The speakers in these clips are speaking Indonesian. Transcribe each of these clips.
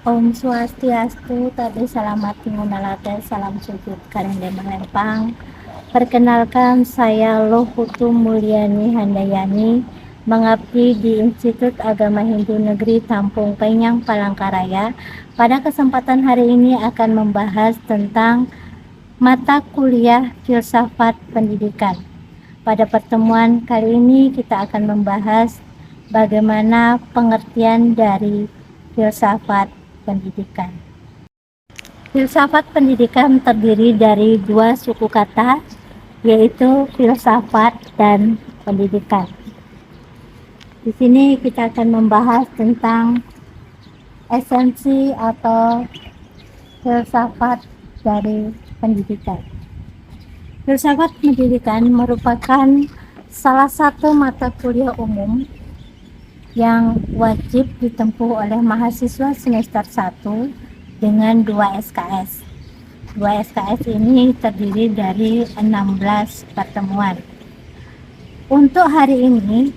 Om Swastiastu, Tabe Salamat Tingunalate, Salam Sujud Karende Melempang. Perkenalkan, saya Lohutu Mulyani Handayani, mengabdi di Institut Agama Hindu Negeri Tampung Penyang, Palangkaraya. Pada kesempatan hari ini akan membahas tentang mata kuliah filsafat pendidikan. Pada pertemuan kali ini kita akan membahas bagaimana pengertian dari filsafat pendidikan. Filsafat pendidikan terdiri dari dua suku kata, yaitu filsafat dan pendidikan. Di sini kita akan membahas tentang esensi atau filsafat dari pendidikan. Filsafat pendidikan merupakan salah satu mata kuliah umum yang wajib ditempuh oleh mahasiswa semester 1 dengan 2 SKS. 2 SKS ini terdiri dari 16 pertemuan. Untuk hari ini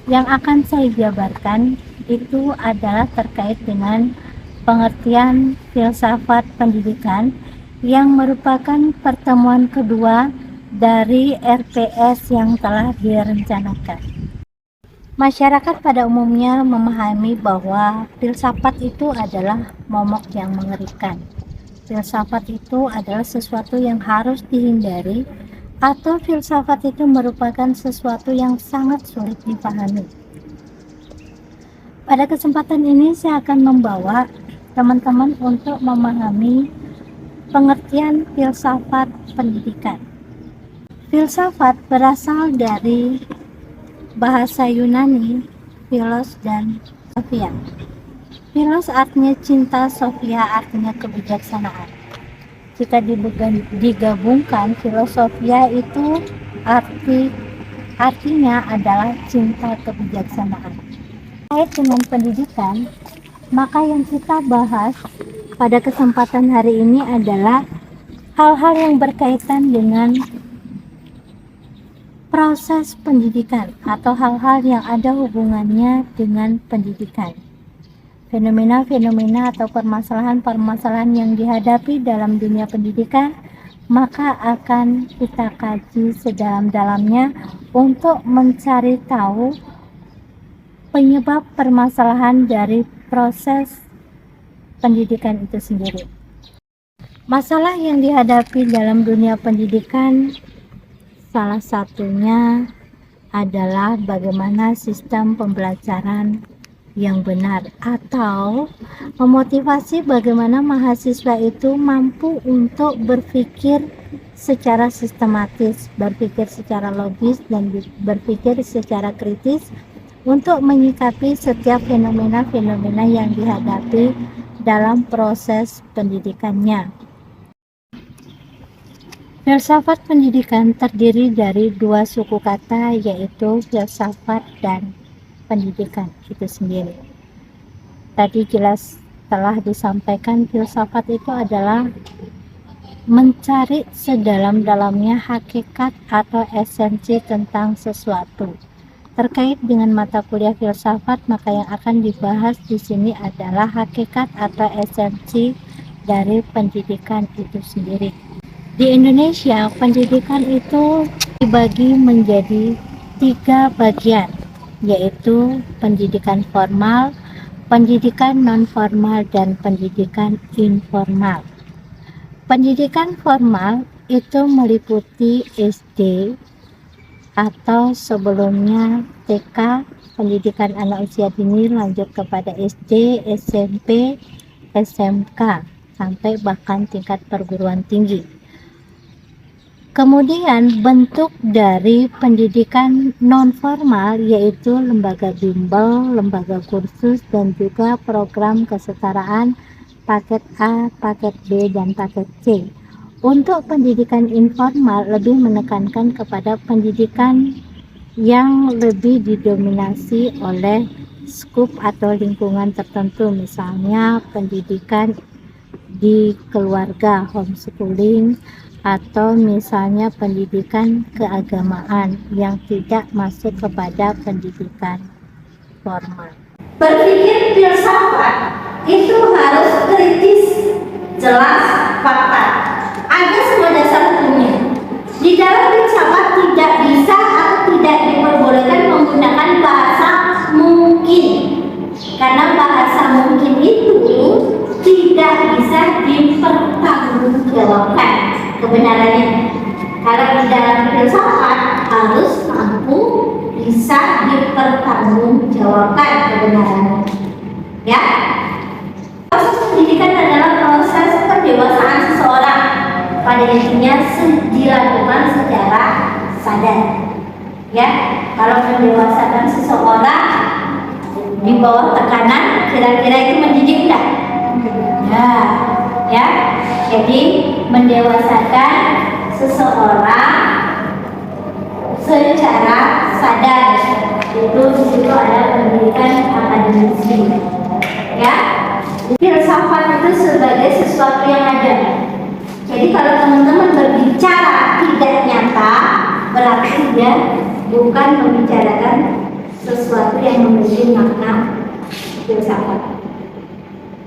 yang akan saya jabarkan itu adalah terkait dengan pengertian filsafat pendidikan yang merupakan pertemuan kedua dari RPS yang telah direncanakan. Masyarakat pada umumnya memahami bahwa filsafat itu adalah momok yang mengerikan. Filsafat itu adalah sesuatu yang harus dihindari, atau filsafat itu merupakan sesuatu yang sangat sulit dipahami. Pada kesempatan ini saya akan membawa teman-teman untuk memahami pengertian filsafat pendidikan. Filsafat berasal dari bahasa Yunani, philos dan sophia. Philos artinya cinta, sophia artinya kebijaksanaan. Jika digabungkan, filosofia itu artinya adalah cinta kebijaksanaan. Terkait dengan pendidikan, maka yang kita bahas pada kesempatan hari ini adalah hal-hal yang berkaitan dengan proses pendidikan atau hal-hal yang ada hubungannya dengan pendidikan. Fenomena-fenomena atau permasalahan-permasalahan yang dihadapi dalam dunia pendidikan, maka akan kita kaji sedalam-dalamnya untuk mencari tahu penyebab permasalahan dari proses pendidikan itu sendiri. Masalah yang dihadapi dalam dunia pendidikan salah satunya adalah bagaimana sistem pembelajaran yang benar, atau memotivasi bagaimana mahasiswa itu mampu untuk berpikir secara sistematis, berpikir secara logis, dan berpikir secara kritis untuk menyikapi setiap fenomena-fenomena yang dihadapi dalam proses pendidikannya. Filsafat pendidikan terdiri dari dua suku kata, yaitu filsafat dan pendidikan itu sendiri. Tadi jelas telah disampaikan, filsafat itu adalah mencari sedalam-dalamnya hakikat atau esensi tentang sesuatu. Terkait dengan mata kuliah filsafat, maka yang akan dibahas di sini adalah hakikat atau esensi dari pendidikan itu sendiri. Di Indonesia, pendidikan itu dibagi menjadi 3 bagian, yaitu pendidikan formal, pendidikan non-formal, dan pendidikan informal. Pendidikan formal itu meliputi SD atau sebelumnya TK, pendidikan anak usia dini, lanjut kepada SD, SMP, SMK, sampai bahkan tingkat perguruan tinggi. Kemudian bentuk dari pendidikan non-formal yaitu lembaga bimbel, lembaga kursus, dan juga program kesetaraan paket A, paket B, dan paket C. Untuk pendidikan informal lebih menekankan kepada pendidikan yang lebih didominasi oleh skup atau lingkungan tertentu, misalnya pendidikan di keluarga, homeschooling, atau misalnya pendidikan keagamaan yang tidak masuk kepada pendidikan formal. Berpikir filsafat itu harus mempertanggungjawabkan kebenarannya. Kalau di dalam filsafat harus mampu bisa dipertanggungjawabkan kebenarannya. Ya, proses pendidikan adalah proses pendewasaan seseorang. Pada intinya dilakukan secara sadar. Ya, kalau mendewasakan seseorang di bawah tekanan, kira-kira itu mendidik enggak? Ya. Jadi mendewasakan seseorang secara sadar, itu di situ ada pendidikan akademisi. Ya, filsafat itu sebagai sesuatu yang ada. Jadi kalau teman-teman berbicara tidak nyata, berarti dia bukan membicarakan sesuatu yang memiliki makna filsafat.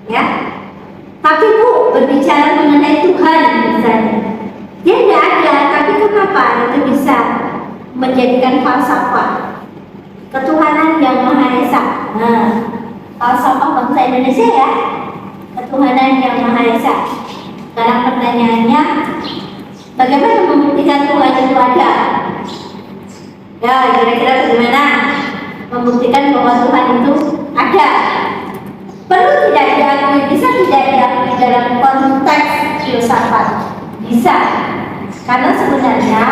Ya, tapi Bu berbicara mengenai Tuhan misalnya, dia tidak ada, tapi kenapa itu bisa menjadikan falsafah ketuhanan yang Maha Esa? Nah, falsafah bangsa Indonesia ya, ketuhanan yang Maha Esa. Sekarang pertanyaannya, bagaimana membuktikan Tuhan itu ada? Ya, kira-kira bagaimana membuktikan bahwa Tuhan itu ada? Perlu tidak diakui, bisa tidak diakui dalam konteks filsafat? Bisa, karena sebenarnya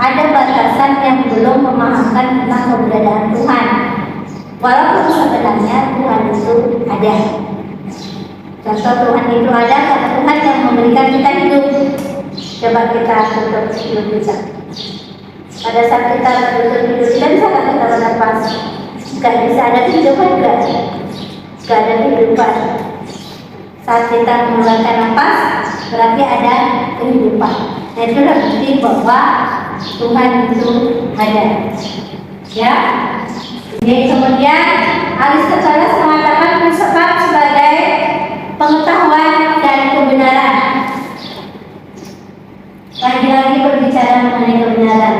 ada batasan yang belum memahamkan tentang keberadaan Tuhan. Walaupun sebenarnya Tuhan itu ada. Contoh Tuhan itu ada karena Tuhan yang memberikan kita hidup. Coba kita tutup hidup kita. Pada saat kita tutup hidup kita bisa nggak kita bernafas? Nggak bisa, ada kehidupan nggak? Nggak ada kehidupan. Saat kita mengeluarkan nafas berarti ada kehidupan. Nah, itu adalah bukti bahwa Tuhan itu ada. Ya. Jadi kemudian Aristoteles mengatakan filsafat sebagai pengetahuan dan kebenaran. Lagi-lagi berbicara mengenai kebenaran.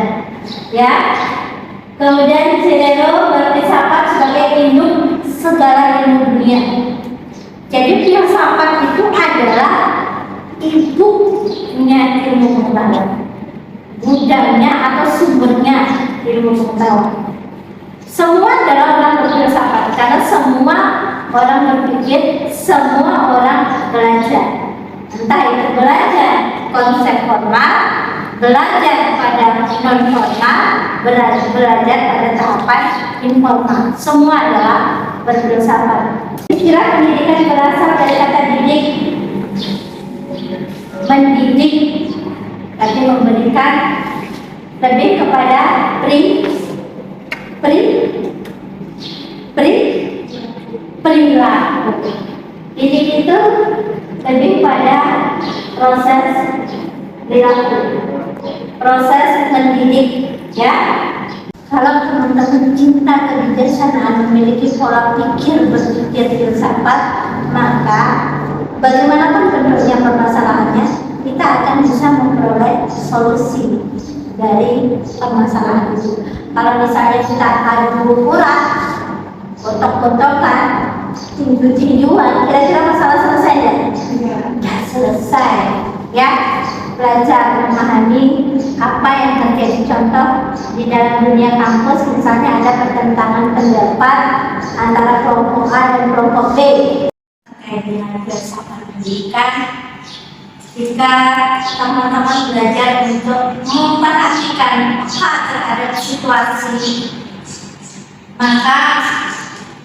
Ya. Kemudian Cicero berfilsafat sebagai induk segala ilmu dunia. Jadi filsafat itu adalah ibunya ilmu pengetahuan, gudangnya atau sumbernya ilmu pengetahuan. Semua adalah orang berfilsafat karena semua orang berpikir, semua orang belajar. Entah itu belajar konsep formal, belajar pada non formal, belajar pada tahapan informal. Semua adalah berfilsafat. Kira pendidikan berasal dari kata didik. Mendidik arti memberikan lebih kepada perilaku. Didik itu lebih pada proses perilaku, proses mendidik. Ya, kalau teman-teman cinta kebijaksanaan, memiliki pola pikir berpikir filsafat, maka bagaimanapun bentuknya permasalahannya, kita akan bisa memperoleh solusi dari permasalahan itu. Kalau misalnya kita adu urat, kotok-kotokan, tinju-tinjuan, kira-kira masalah selesai nggak? Nggak selesai. Ya, belajar memahami apa yang terjadi. Contoh di dalam dunia kampus, misalnya ada pertentangan pendapat antara kelompok A dan kelompok B terkait dengan filsafat pendidikan. Jika teman-teman belajar untuk memperhatikan peka terhadap situasi, maka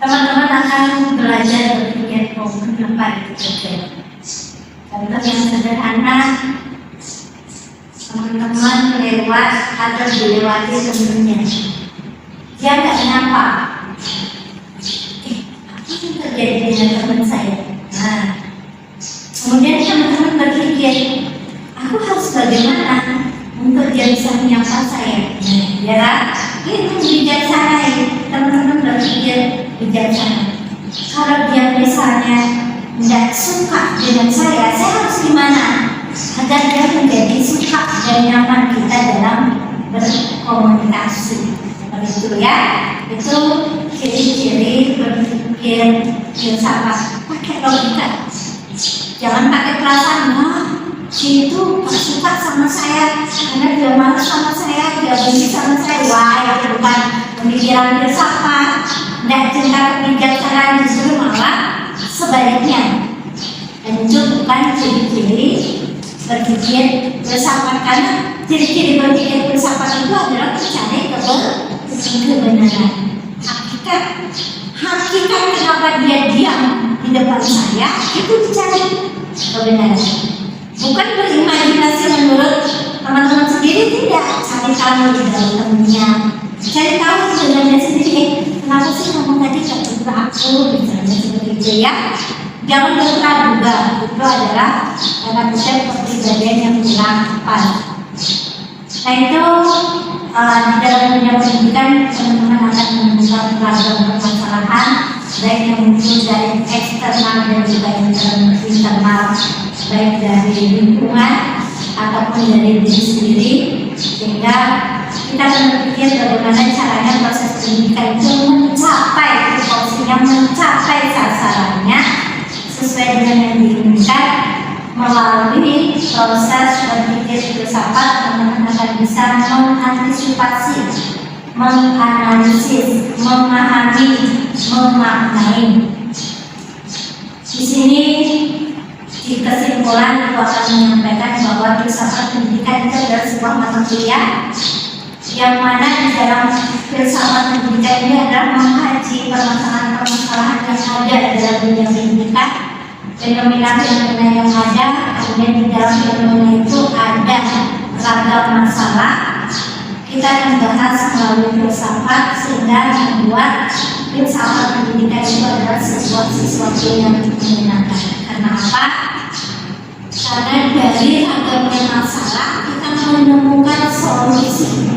teman-teman akan belajar berpikir kenapa itu terjadi. Contoh yang sederhana, teman-teman lewat atau dilewati temennya, dia nggak nyapa. Apa yang terjadi dengan teman saya? Nah, kemudian teman-teman berpikir, aku harus bagaimana untuk dia bisa menyapa saya? Ya, itu bijaksana. Teman-teman berpikir bijaksana. Kalau dia misalnya tidak suka dengan saya harus gimana agar dia menjadi suka dan nyaman kita dalam berkomunikasi. Seperti itu ya. Itu ciri-ciri berpikir filsafat. Pakai logika. Jangan pakai perasaan. si itu gak suka sama saya karena dia marah sama saya, dia benci sama saya. Wah, itu bukan pemikiran filsafat, tidak tingkat kebijaksanaan, justru malah sebaliknya. Dan itu bukan ciri-ciri berpikir filsafat, karena ciri-ciri berpikir filsafat itu adalah mencari kebenaran. Hakikat kenapa dia diam di depan saya itu dicari kebenaran, bukan berimajinasi menurut teman-teman sendiri, tidak. Cari tahu di dalam temennya, cari tahu sebenarnya sendiri. Kenapa sih kamu tadi gak suka aku, misalnya seperti itu ya. Jangan berpura-pura, itu adalah karena kita kepribadian yang kurang tepat. Nah itu di dalam dunia pendidikan teman-teman akan menemukan beragam permasalahan, baik yang muncul dari eksternal dan juga internal, baik dari lingkungan ataupun dari diri sendiri, sehingga kita akan berpikir bagaimana caranya proses pendidikan itu mencapai tujuannya, mencapai sasarannya sesuai dengan yang diinginkan. Melalui proses berpikir filsafat, teman-teman akan bisa mengantisipasi, menganalisis, memahami, memaknai. Di sini di kesimpulan aku akan menyampaikan bahwa filsafat pendidikan itu adalah sebuah mata kuliah yang mana di dalam filsafat pendidikan ini adalah mengkaji permasalahan-permasalahan yang ada dalam dunia pendidikan, fenomena-fenomena yang ada. Kemudian di dalam fenomena itu ada ragam masalah. Kita akan bahas melalui filsafat sehingga membuat filsafat pendidikan itu adalah sesuatu yang menyenangkan. Karena apa? Karena dari ragamnya masalah kita menemukan solusi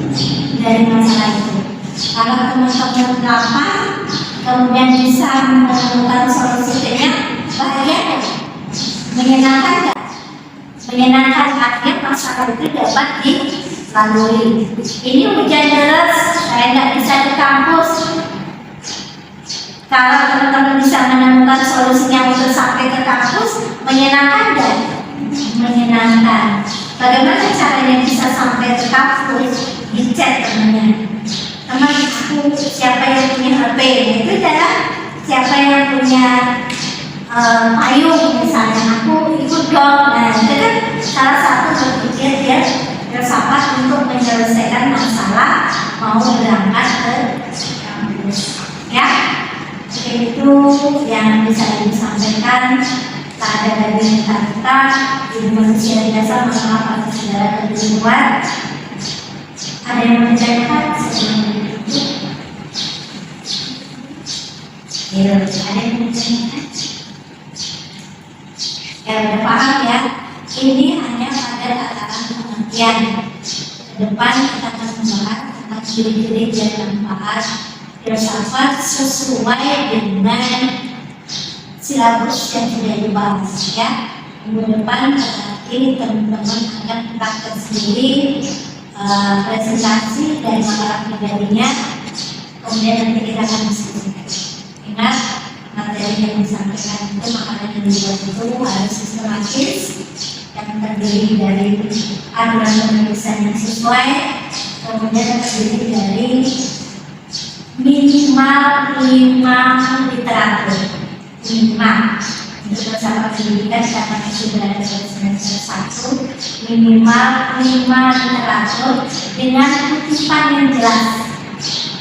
dari masalah itu. Kalau teman-teman lapar kemudian bisa menemukan solusinya, bahagia kan? Menyenangkan kan? Menyenangkan, artinya masalah itu dapat dilalui. Ini hujan deras, saya nggak bisa ke kampus. Kalau teman-teman bisa menemukan solusinya untuk sampai ke kampus, menyenangkan kan? Menyenangkan. Bagaimana caranya bisa sampai ke kampus? Dicek temannya. Teman aku, siapa yang punya HP? Itu adalah siapa yang punya payung misalnya, aku ikut dong. Nah itu kan salah satu berpikir dia filsafat untuk menyelesaikan masalah mau berangkat ke kampus ya. Itu yang bisa disampaikan. Tak ada dari kata di manusia biasa mengenal pada segala ketentuan. Ada yang menanyakan sebelum itu? Ya, ada yang menanyakan? Ya udah paham ya, ini hanya pada tataran pengertian. Ke depan kita akan membahas tentang ciri-ciri dan manfaat filsafat sesuai dengan silabus yang sudah dibahas ya. Minggu depan berarti teman-teman akan praktek sendiri presentasi dari makalah pribadinya, kemudian nanti kita akan diskusikan. Ingat, materi yang disampaikan itu, makanan yang dibuat itu harus sistematis, yang terdiri dari aturan penulisan yang sesuai, kemudian terdiri dari minimal 5 literatur. 5 untuk bersama pendidikan karena sudah ada semester 1, minimal 5 literatur dengan kutipan yang jelas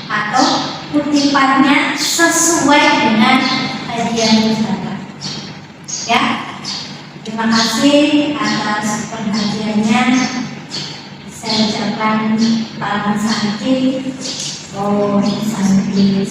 atau kutipannya sesuai dengan kajian pustaka. Ya, terima kasih atas perhatiannya. Saya ucapkan salam santi. Oh, santi.